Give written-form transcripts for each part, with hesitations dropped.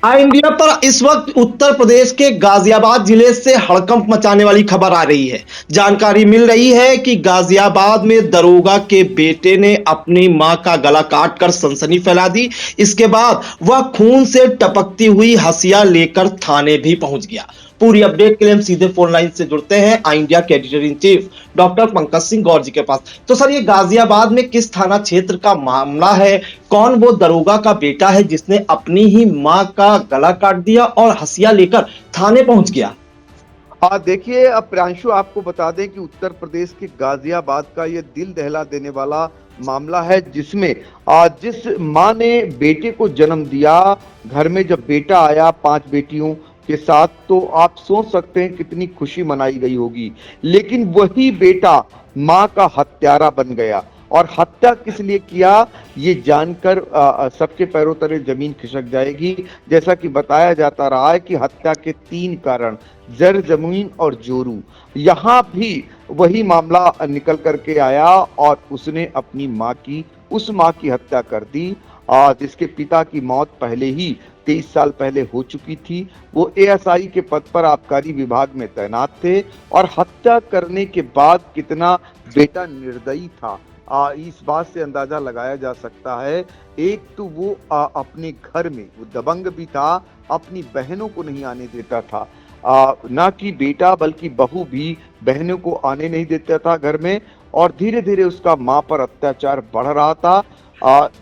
India पर इस वक्त उत्तर प्रदेश के गाजियाबाद जिले से हड़कंप मचाने वाली खबर आ रही है। जानकारी मिल रही है कि गाजियाबाद में दरोगा के बेटे ने अपनी मां का गला काटकर सनसनी फैला दी। इसके बाद वह खून से टपकती हुई हंसिया लेकर थाने भी पहुंच गया। पूरी अपडेट के लिए हम सीधे फोन लाइन से जुड़ते हैं आई इंडिया के editor in chief doctor Pankaj Singh Gaur ji के पास। तो सर, ये गाजियाबाद में किस थाना क्षेत्र का मामला है? कौन वो दरोगा का बेटा है जिसने अपनी ही मां का गला काट दिया और हंसिया लेकर थाने पहुंच गया? देखिए, अब प्रियांशु आपको बता दें कि उत्तर प्रदेश के गाजियाबाद का ये दिल दहला देने वाला मामला है, जिसमें जिस मां ने बेटे को जन्म दिया, घर में जब बेटा आया 5 बेटियों के साथ, तो आप सोच सकते हैं कितनी खुशी मनाई गई होगी। लेकिन वही बेटा मां का हत्यारा बन गया। और हत्या किस लिए किया, ये जानकर सबके पैरों तले जमीन खिसक जाएगी। जैसा कि बताया जाता रहा है कि हत्या के 3 कारण, जर जमीन और जोरू। यहाँ भी वही मामला निकल करके आया और उसने अपनी उस माँ की हत्या कर दी, जिसके पिता की मौत पहले ही 23 साल पहले हो चुकी थी। वो एएसआई के पद पर आबकारी विभाग में तैनात थे। और हत्या करने के बाद कितना बेटा निर्दयी था, इस बात से अंदाजा लगाया जा सकता है। एक तो वो अपने घर में वो दबंग भी था, अपनी बहनों को नहीं आने देता था। ना कि बेटा बल्कि बहू भी बहनों को आने नहीं देता था घर में। और धीरे धीरे उसका माँ पर अत्याचार बढ़ रहा था।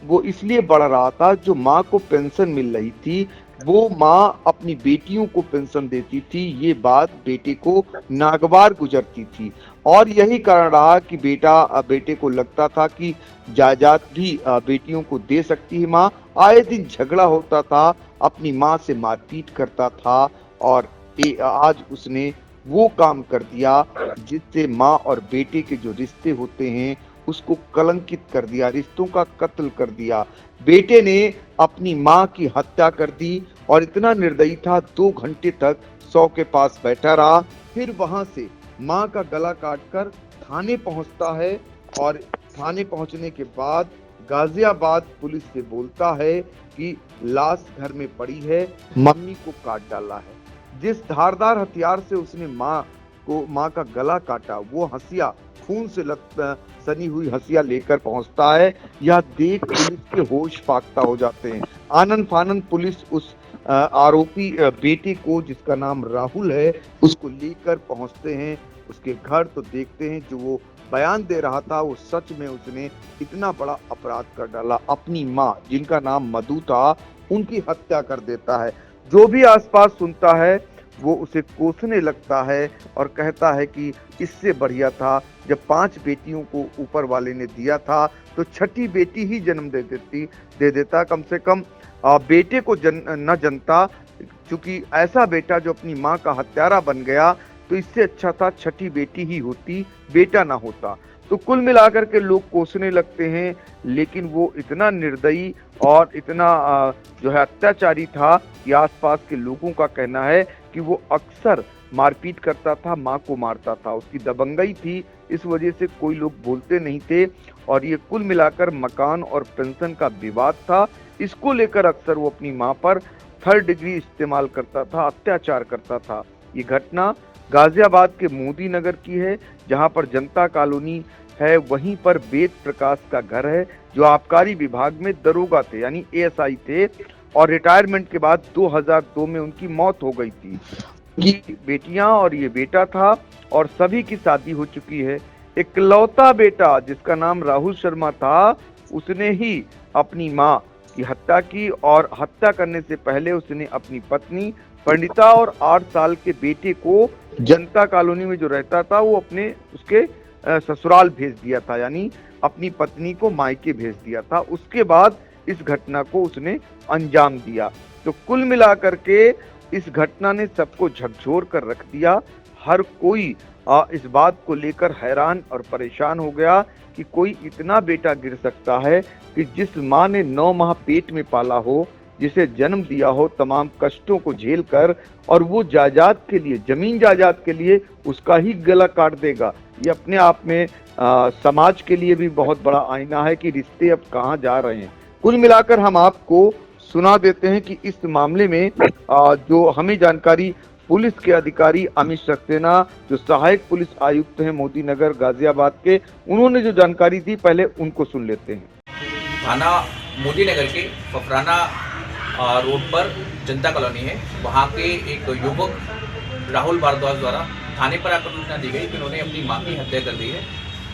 वो इसलिए बढ़ रहा था, जो माँ को पेंशन मिल रही थी, वो माँ अपनी बेटियों को पेंशन देती थी। ये बात बेटे को नागवार गुजरती थी। और यही कारण रहा कि बेटे को लगता था कि जायदाद भी बेटियों को दे सकती है माँ। आए दिन झगड़ा होता था, अपनी माँ से मारपीट करता था। और आज उसने वो काम कर दिया जिससे माँ और बेटे के जो रिश्ते होते हैं उसको कलंकित कर दिया, रिश्तों का कत्ल कर दिया। बेटे ने अपनी माँ की हत्या कर दी और इतना निर्दयी था, 2 घंटे तक 100 के पास बैठा रहा। फिर वहां से माँ का गला काटकर थाने पहुंचता है। और थाने पहुंचने के बाद गाजियाबाद पुलिस से बोलता है कि लाश घर में पड़ी है, मम्मी को काट डाला है। जिस धारदार हथियार से उसने माँ का गला काटा, वो हंसिया, खून से सनी हुई हंसिया लेकर पहुंचता है। यह देख पुलिस के होश फाख्ता हो जाते हैं। आनन फानन पुलिस उस आरोपी बेटे को, जिसका नाम राहुल है, उसको लेकर पहुंचते हैं उसके घर। तो देखते हैं जो वो बयान दे रहा था, वो सच में उसने इतना बड़ा अपराध कर डाला। अपनी माँ, जिनका नाम मधु था, उनकी हत्या कर देता है। जो भी आसपास सुनता है वो उसे कोसने लगता है और कहता है कि इससे बढ़िया था जब 5 बेटियों को ऊपर वाले ने दिया था तो 6ठी बेटी ही जन्म दे देता। कम से कम बेटे को न जनता, क्योंकि ऐसा बेटा जो अपनी माँ का हत्यारा बन गया, तो इससे अच्छा था 6ठी बेटी ही होती, बेटा ना होता। तो कुल मिलाकर के लोग कोसने लगते हैं। लेकिन वो इतना निर्दयी और इतना जो है अत्याचारी था कि आसपास के लोगों का कहना है कि वो अक्सर मारपीट करता था, माँ को मारता था। उसकी दबंगई थी, इस वजह से कोई लोग बोलते नहीं थे। और ये कुल मिलाकर मकान और पेंशन का विवाद था। इसको लेकर अक्सर वो अपनी माँ पर 3rd डिग्री इस्तेमाल करता था, अत्याचार करता था। ये घटना गाजियाबाद के मोदी नगर की है, जहां पर जनता कॉलोनी है। वहीं पर वेद प्रकाश का घर है, जो आबकारी विभाग में दरोगा थे, यानी एएसआई थे। और रिटायरमेंट के बाद 2002 में उनकी मौत हो गई थी। उनकी बेटियां और ये बेटा था, और सभी की शादी हो चुकी है। इकलौता बेटा, जिसका नाम राहुल शर्मा था, उसने ही अपनी माँ की हत्या की। और हत्या करने से पहले उसने अपनी पत्नी पंडिता और 8 साल के बेटे को जनता कॉलोनी में जो रहता था, वो उसके ससुराल भेज दिया था, यानी अपनी पत्नी को मायके भेज दिया था। उसके बाद इस घटना को उसने अंजाम दिया। तो कुल मिलाकर के इस घटना ने सबको झकझोर कर रख दिया। हर कोई इस बात को लेकर हैरान और परेशान हो गया कि कोई इतना बेटा गिर सकता है कि जिस माँ ने 9 माह पेट में पाला हो, जिसे जन्म दिया हो, तमाम कष्टों को झेल कर, और वो जायदाद के लिए, जमीन जायदाद के लिए उसका ही गला काट देगा। ये अपने आप में समाज के लिए भी बहुत बड़ा आईना है कि रिश्ते अब कहाँ जा रहे हैं। कुल मिलाकर हम आपको सुना देते हैं कि इस मामले में जो हमें जानकारी पुलिस के अधिकारी अमित सक्सेना, जो सहायक पुलिस आयुक्त हैं मोदी नगर गाजियाबाद के, उन्होंने जो जानकारी दी, पहले उनको सुन लेते हैं। थाना मोदी नगर के फफराना रोड पर जनता कॉलोनी है, वहाँ के एक युवक राहुल भारद्वाज द्वारा थाने पर आकर सूचना दी गई कि उन्होंने अपनी मां की हत्या कर दी है।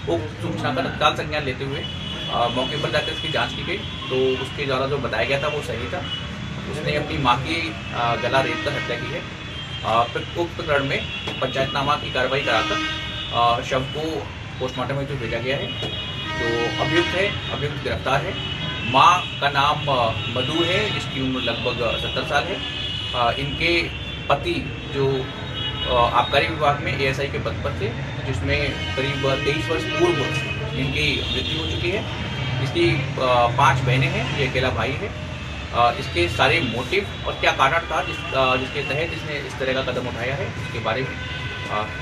उक्त सूचना का तत्काल संज्ञान लेते हुए मौके पर जाकर इसकी जांच की गई, तो उसके द्वारा जो बताया गया था वो सही था। उसने अपनी मां की गला रेत कर हत्या की है। उक्त प्रकरण में पंचायतनामा की कार्रवाई कराकर शव को पोस्टमार्टम हेतु भेजा गया है। जो अभियुक्त गिरफ्तार है। मां का नाम मधु है, जिसकी उम्र लगभग 70 साल है। इनके पति जो आबकारी विभाग में एएसआई के पद पर थे, जिसमें करीब 23 वर्ष पूर्व इनकी मृत्यु हो चुकी है। इसकी 5 बहनें हैं, ये अकेला भाई है। इसके सारे मोटिव और क्या कारण था जिसके तहत इसने इस तरह का कदम उठाया है, इसके बारे में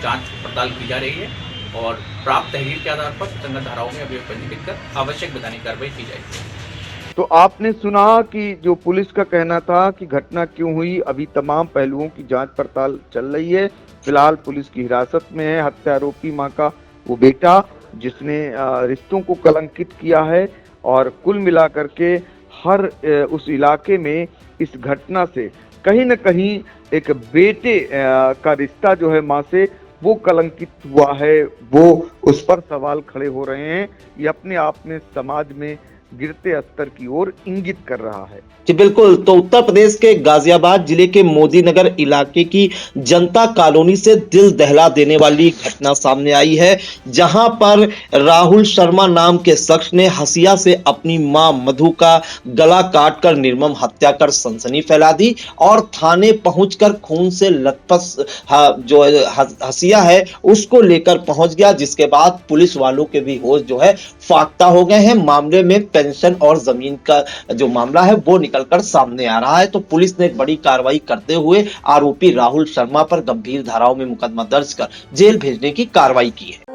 जांच पड़ताल की जा रही है और प्राप्त तहरीर के आधार पर संगत धाराओं में अभियोग पंजीकृत कर आवश्यक वैधानिक कार्रवाई की जाएगी। तो आपने सुना कि जो पुलिस का कहना था कि घटना क्यों हुई, अभी तमाम पहलुओं की जांच पड़ताल चल रही है। फिलहाल पुलिस की हिरासत में है हत्या आरोपी मां का वो बेटा, जिसने रिश्तों को कलंकित किया है। और कुल मिलाकर के हर उस इलाके में इस घटना से कहीं न कहीं एक बेटे का रिश्ता जो है मां से वो कलंकित हुआ है, वो उस पर सवाल खड़े हो रहे हैं। ये अपने आप में समाज में गिरते स्तर की ओर इंगित कर रहा है। जी बिल्कुल। तो उत्तर प्रदेश के गाजियाबाद जिले के मोदी नगर इलाके की जनता कॉलोनी से दिल दहला देने वाली घटना सामने आई है, जहां पर राहुल शर्मा नाम के शख्स ने हसिया से अपनी मां मधु का गला काटकर निर्मम हत्या कर सनसनी फैला दी और थाने पहुंचकर खून से लथपथ जो हसिया है उसको लेकर पहुंच गया, जिसके बाद पुलिस वालों के भी होश जो है फाख्ता हो गए हैं। मामले में पेंशन और जमीन का जो मामला है वो निकलकर सामने आ रहा है। तो पुलिस ने एक बड़ी कार्रवाई करते हुए आरोपी राहुल शर्मा पर गंभीर धाराओं में मुकदमा दर्ज कर जेल भेजने की कार्रवाई की है।